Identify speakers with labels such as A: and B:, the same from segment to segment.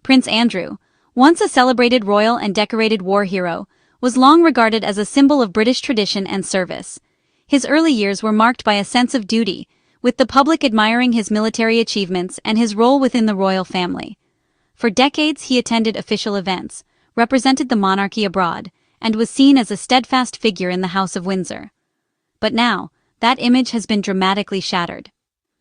A: Prince Andrew, once a celebrated royal and decorated war hero, was long regarded as a symbol of British tradition and service. His early years were marked by a sense of duty, with the public admiring his military achievements and his role within the royal family. For decades he attended official events, represented the monarchy abroad, and was seen as a steadfast figure in the House of Windsor. But now, that image has been dramatically shattered.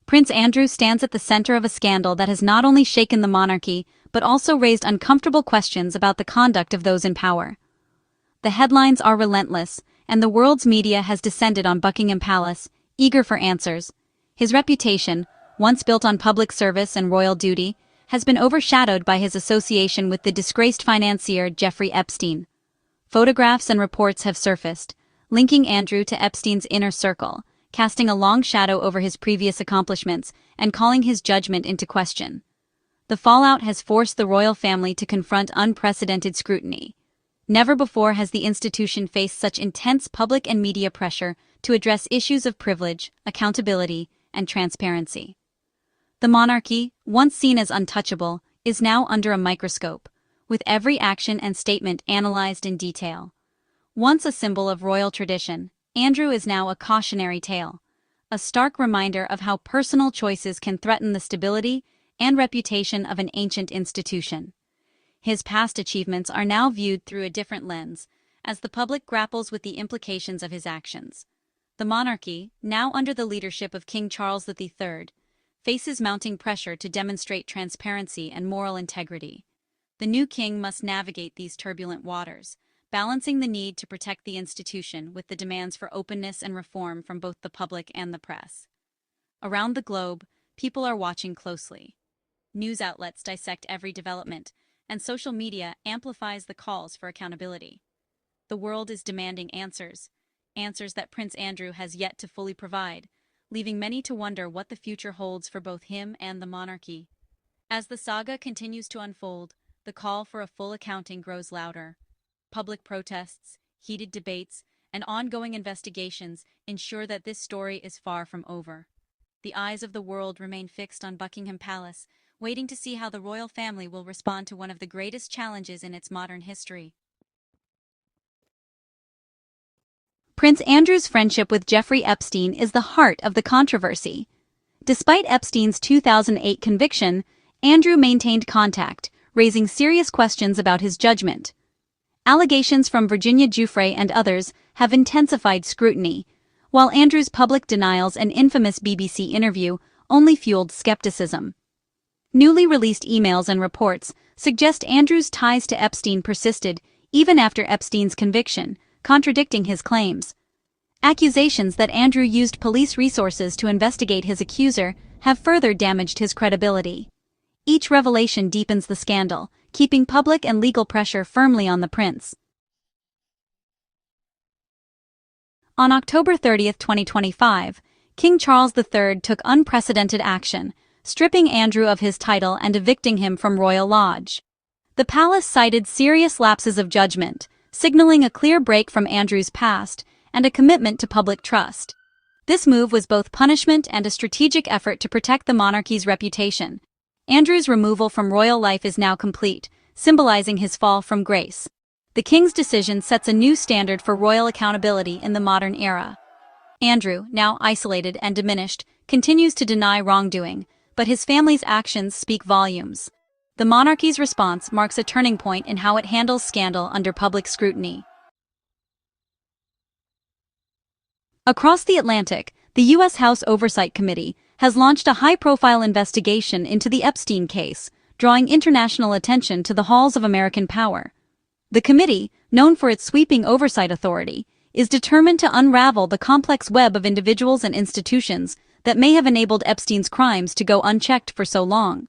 A: Prince Andrew stands at the center of a scandal that has not only shaken the monarchy, but also raised uncomfortable questions about the conduct of those in power. The headlines are relentless, and the world's media has descended on Buckingham Palace, eager for answers. His reputation, once built on public service and royal duty, has been overshadowed by his association with the disgraced financier Jeffrey Epstein. Photographs and reports have surfaced, linking Andrew to Epstein's inner circle, casting a long shadow over his previous accomplishments and calling his judgment into question. The fallout has forced the royal family to confront unprecedented scrutiny. Never before has the institution faced such intense public and media pressure to address issues of privilege, accountability, and transparency. The monarchy, once seen as untouchable, is now under a microscope, with every action and statement analyzed in detail. Once a symbol of royal tradition, Andrew is now a cautionary tale, a stark reminder of how personal choices can threaten the stability and reputation of an ancient institution. His past achievements are now viewed through a different lens, as the public grapples with the implications of his actions. The monarchy, now under the leadership of King Charles III, faces mounting pressure to demonstrate transparency and moral integrity. The new king must navigate these turbulent waters, balancing the need to protect the institution with the demands for openness and reform from both the public and the press. Around the globe, people are watching closely. News outlets dissect every development, and social media amplifies the calls for accountability. The world is demanding answers that Prince Andrew has yet to fully provide, leaving many to wonder what the future holds for both him and the monarchy. As the saga continues to unfold, the call for a full accounting grows louder. Public protests, heated debates, and ongoing investigations ensure that this story is far from over. The eyes of the world remain fixed on Buckingham Palace, waiting to see how the royal family will respond to one of the greatest challenges in its modern history. Prince Andrew's friendship with Jeffrey Epstein is the heart of the controversy. Despite Epstein's 2008 conviction, Andrew maintained contact, raising serious questions about his judgment. Allegations from Virginia Giuffre and others have intensified scrutiny, while Andrew's public denials and infamous BBC interview only fueled skepticism. Newly released emails and reports suggest Andrew's ties to Epstein persisted even after Epstein's conviction, contradicting his claims. Accusations that Andrew used police resources to investigate his accuser have further damaged his credibility. Each revelation deepens the scandal, keeping public and legal pressure firmly on the prince. On October 30, 2025, King Charles III took unprecedented action, stripping Andrew of his title and evicting him from Royal Lodge. The palace cited serious lapses of judgment, signaling a clear break from Andrew's past and a commitment to public trust. This move was both punishment and a strategic effort to protect the monarchy's reputation. Andrew's removal from royal life is now complete, symbolizing his fall from grace. The king's decision sets a new standard for royal accountability in the modern era. Andrew, now isolated and diminished, continues to deny wrongdoing, but his family's actions speak volumes. The monarchy's response marks a turning point in how it handles scandal under public scrutiny. Across the Atlantic, the U.S. House Oversight Committee has launched a high-profile investigation into the Epstein case, drawing international attention to the halls of American power. The committee, known for its sweeping oversight authority, is determined to unravel the complex web of individuals and institutions that may have enabled Epstein's crimes to go unchecked for so long.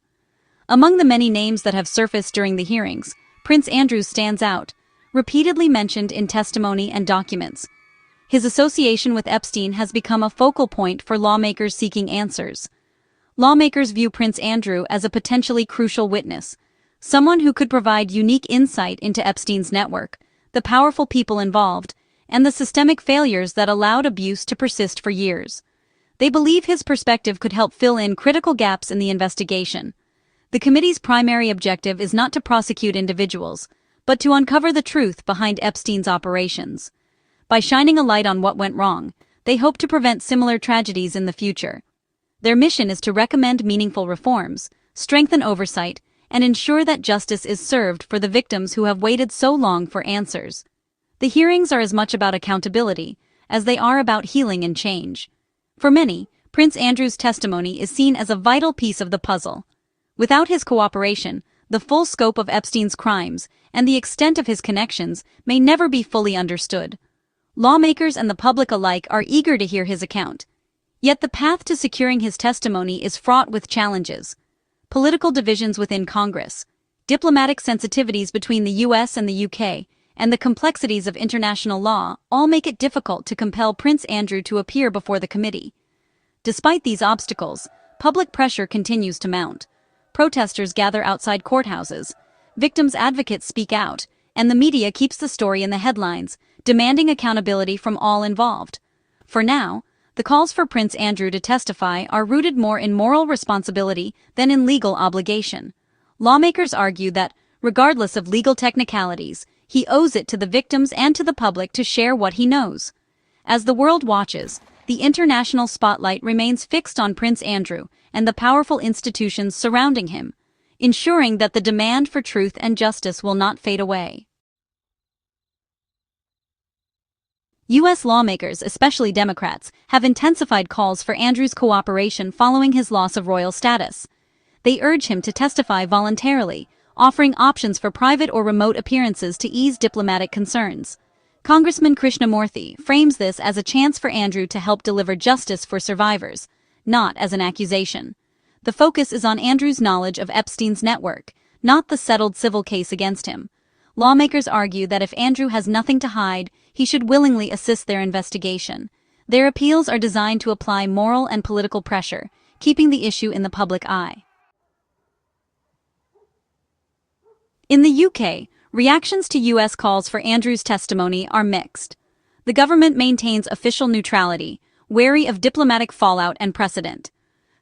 A: Among the many names that have surfaced during the hearings, Prince Andrew stands out, repeatedly mentioned in testimony and documents. His association with Epstein has become a focal point for lawmakers seeking answers. Lawmakers view Prince Andrew as a potentially crucial witness, someone who could provide unique insight into Epstein's network, the powerful people involved, and the systemic failures that allowed abuse to persist for years. They believe his perspective could help fill in critical gaps in the investigation. The committee's primary objective is not to prosecute individuals, but to uncover the truth behind Epstein's operations. By shining a light on what went wrong, they hope to prevent similar tragedies in the future. Their mission is to recommend meaningful reforms, strengthen oversight, and ensure that justice is served for the victims who have waited so long for answers. The hearings are as much about accountability as they are about healing and change. For many, Prince Andrew's testimony is seen as a vital piece of the puzzle. Without his cooperation, the full scope of Epstein's crimes and the extent of his connections may never be fully understood. Lawmakers and the public alike are eager to hear his account. Yet the path to securing his testimony is fraught with challenges. Political divisions within Congress, diplomatic sensitivities between the US and the UK, and the complexities of international law all make it difficult to compel Prince Andrew to appear before the committee. Despite these obstacles, public pressure continues to mount. Protesters gather outside courthouses, victims' advocates speak out, and the media keeps the story in the headlines, demanding accountability from all involved. For now, the calls for Prince Andrew to testify are rooted more in moral responsibility than in legal obligation. Lawmakers argue that, regardless of legal technicalities, he owes it to the victims and to the public to share what he knows. As the world watches, the international spotlight remains fixed on Prince Andrew and the powerful institutions surrounding him, ensuring that the demand for truth and justice will not fade away. U.S. lawmakers, especially Democrats, have intensified calls for Andrew's cooperation following his loss of royal status. They urge him to testify voluntarily, offering options for private or remote appearances to ease diplomatic concerns. Congressman Krishnamurthy frames this as a chance for Andrew to help deliver justice for survivors, not as an accusation. The focus is on Andrew's knowledge of Epstein's network, not the settled civil case against him. Lawmakers argue that if Andrew has nothing to hide, he should willingly assist their investigation. Their appeals are designed to apply moral and political pressure, keeping the issue in the public eye. In the UK, reactions to U.S. calls for Andrew's testimony are mixed. The government maintains official neutrality, wary of diplomatic fallout and precedent.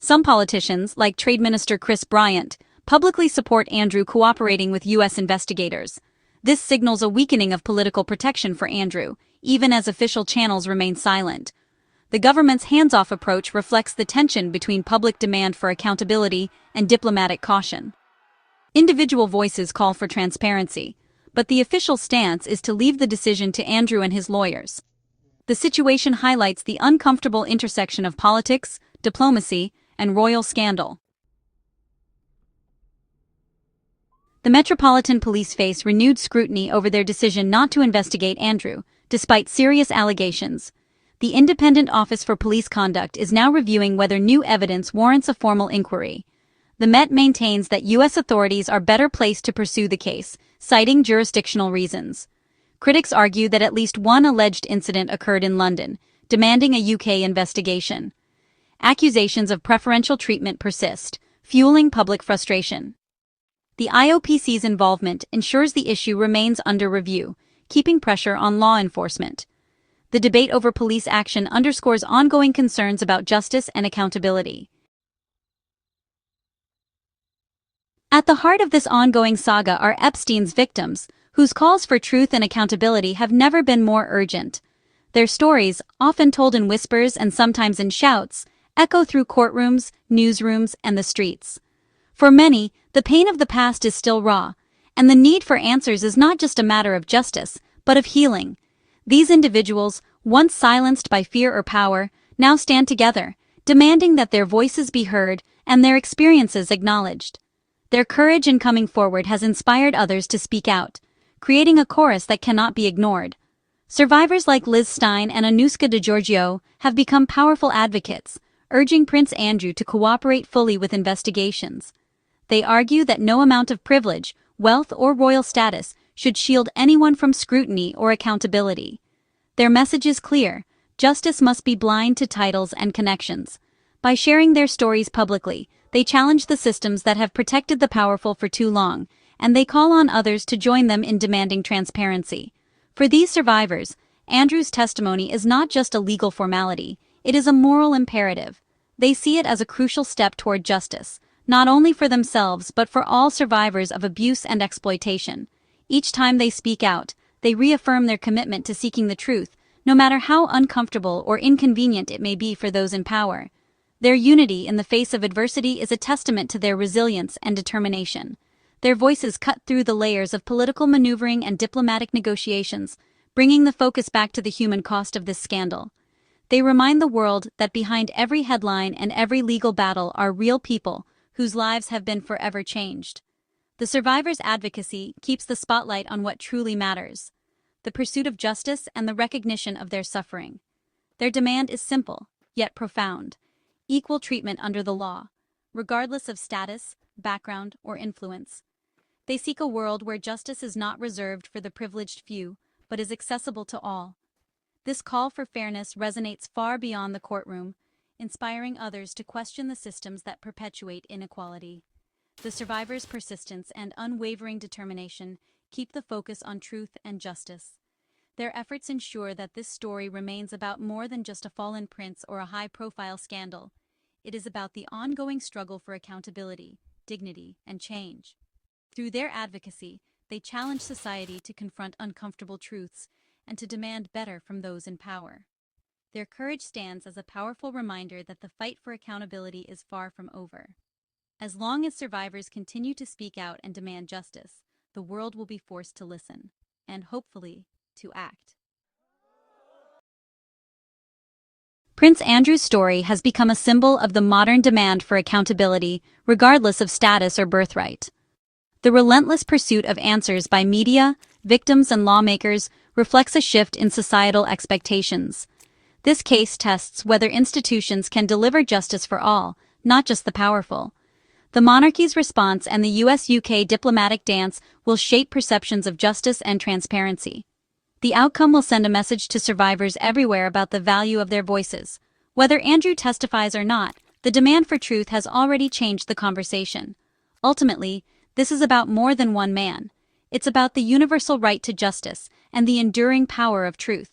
A: Some politicians, like Trade Minister Chris Bryant, publicly support Andrew cooperating with U.S. investigators. This signals a weakening of political protection for Andrew, even as official channels remain silent. The government's hands-off approach reflects the tension between public demand for accountability and diplomatic caution. Individual voices call for transparency, but the official stance is to leave the decision to Andrew and his lawyers. The situation highlights the uncomfortable intersection of politics, diplomacy, and royal scandal. The Metropolitan Police face renewed scrutiny over their decision not to investigate Andrew, despite serious allegations. The Independent Office for Police Conduct is now reviewing whether new evidence warrants a formal inquiry. The Met maintains that U.S. authorities are better placed to pursue the case, citing jurisdictional reasons. Critics argue that at least one alleged incident occurred in London, demanding a UK investigation. Accusations of preferential treatment persist, fueling public frustration. The IOPC's involvement ensures the issue remains under review, keeping pressure on law enforcement. The debate over police action underscores ongoing concerns about justice and accountability. At the heart of this ongoing saga are Epstein's victims, whose calls for truth and accountability have never been more urgent. Their stories, often told in whispers and sometimes in shouts, echo through courtrooms, newsrooms, and the streets. For many, the pain of the past is still raw, and the need for answers is not just a matter of justice, but of healing. These individuals, once silenced by fear or power, now stand together, demanding that their voices be heard and their experiences acknowledged. Their courage in coming forward has inspired others to speak out, creating a chorus that cannot be ignored. Survivors like Liz Stein and Anuska DeGiorgio have become powerful advocates, urging Prince Andrew to cooperate fully with investigations. They argue that no amount of privilege, wealth, or royal status should shield anyone from scrutiny or accountability. Their message is clear: justice must be blind to titles and connections. By sharing their stories publicly, they challenge the systems that have protected the powerful for too long, and they call on others to join them in demanding transparency. For these survivors, Andrew's testimony is not just a legal formality, it is a moral imperative. They see it as a crucial step toward justice, not only for themselves but for all survivors of abuse and exploitation. Each time they speak out, they reaffirm their commitment to seeking the truth, no matter how uncomfortable or inconvenient it may be for those in power. Their unity in the face of adversity is a testament to their resilience and determination. Their voices cut through the layers of political maneuvering and diplomatic negotiations, bringing the focus back to the human cost of this scandal. They remind the world that behind every headline and every legal battle are real people whose lives have been forever changed. The survivors' advocacy keeps the spotlight on what truly matters: the pursuit of justice and the recognition of their suffering. Their demand is simple, yet profound: equal treatment under the law, regardless of status, background, or influence. They seek a world where justice is not reserved for the privileged few, but is accessible to all. This call for fairness resonates far beyond the courtroom, inspiring others to question the systems that perpetuate inequality. The survivors' persistence and unwavering determination keep the focus on truth and justice. Their efforts ensure that this story remains about more than just a fallen prince or a high-profile scandal. It is about the ongoing struggle for accountability, dignity, and change. Through their advocacy, they challenge society to confront uncomfortable truths and to demand better from those in power. Their courage stands as a powerful reminder that the fight for accountability is far from over. As long as survivors continue to speak out and demand justice, the world will be forced to listen, and hopefully, to act. Prince Andrew's story has become a symbol of the modern demand for accountability, regardless of status or birthright. The relentless pursuit of answers by media, victims, and lawmakers reflects a shift in societal expectations. This case tests whether institutions can deliver justice for all, not just the powerful. The monarchy's response and the US-UK diplomatic dance will shape perceptions of justice and transparency. The outcome will send a message to survivors everywhere about the value of their voices. Whether Andrew testifies or not, the demand for truth has already changed the conversation. Ultimately, this is about more than one man. It's about the universal right to justice and the enduring power of truth.